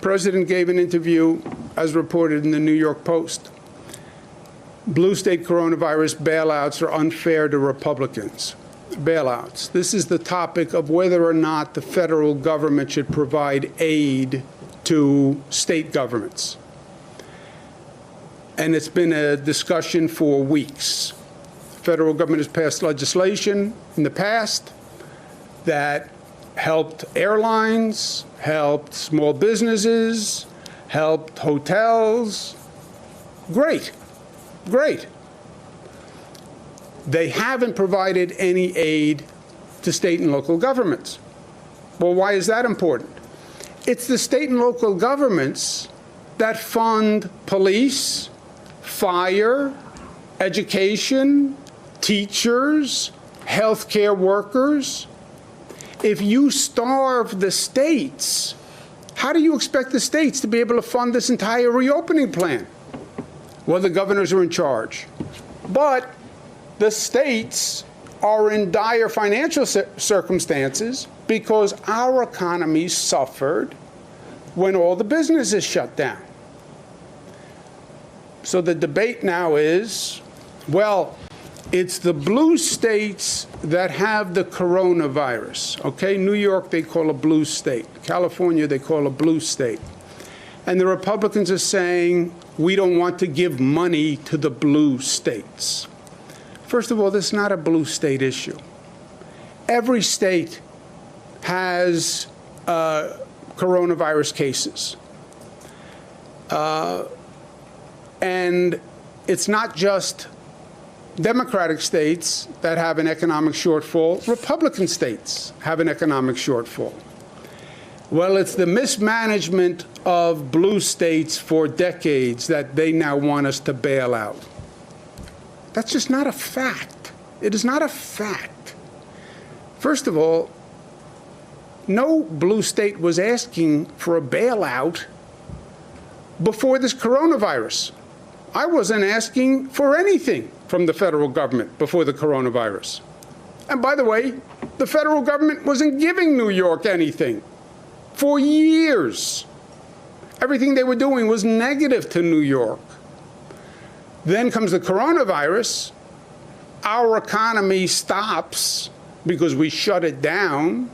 President gave an interview, as reported in the New York Post. Blue state coronavirus bailouts are unfair to Republicans. Bailouts. This is the topic of whether or not the federal government should provide aid to state governments. And it's been a discussion for weeks. The federal government has passed legislation in the past that helped airlines, helped small businesses, helped hotels. Great, great. They haven't provided any aid to state and local governments. Well, why is that important? It's the state and local governments that fund police, fire, education, teachers, healthcare workers. If you starve the states, how do you expect the states to be able to fund this entire reopening plan? Well, the governors are in charge. But the states are in dire financial circumstances because our economy suffered when all the businesses shut down. So the debate now is, well, it's the blue states that have the coronavirus. Okay, New York they call a blue state. California they call a blue state. And the Republicans are saying, we don't want to give money to the blue states. First of all, this is not a blue state issue. Every state has coronavirus cases. And it's not just Democratic states that have an economic shortfall. Republican states have an economic shortfall. Well, it's the mismanagement of blue states for decades that they now want us to bail out. That's just not a fact. It is not a fact. First of all, no blue state was asking for a bailout before this coronavirus. I wasn't asking for anything from the federal government before the coronavirus. And by the way, the federal government wasn't giving New York anything for years. Everything they were doing was negative to New York. Then comes the coronavirus. Our economy stops because we shut it down.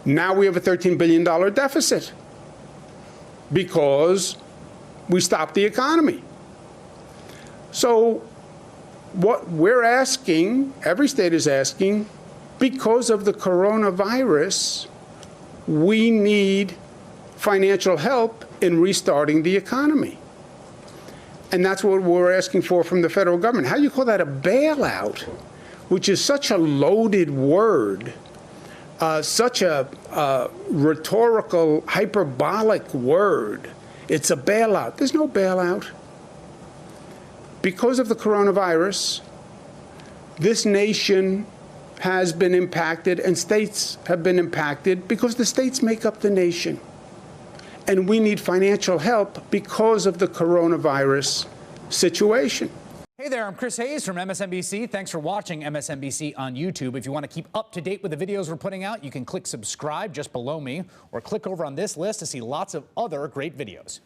Now we have a $13 billion deficit because we stopped the economy. So what we're asking, every state is asking, because of the coronavirus, we need financial help in restarting the economy. And that's what we're asking for from the federal government. How do you call that a bailout, which is such a loaded word, such a rhetorical, hyperbolic word? It's a bailout. There's no bailout. Because of the coronavirus, this nation has been impacted and states have been impacted because the states make up the nation. And we need financial help because of the coronavirus situation. Hey there, I'm Chris Hayes from MSNBC. Thanks for watching MSNBC on YouTube. If you want to keep up to date with the videos we're putting out, you can click subscribe just below me or click over on this list to see lots of other great videos.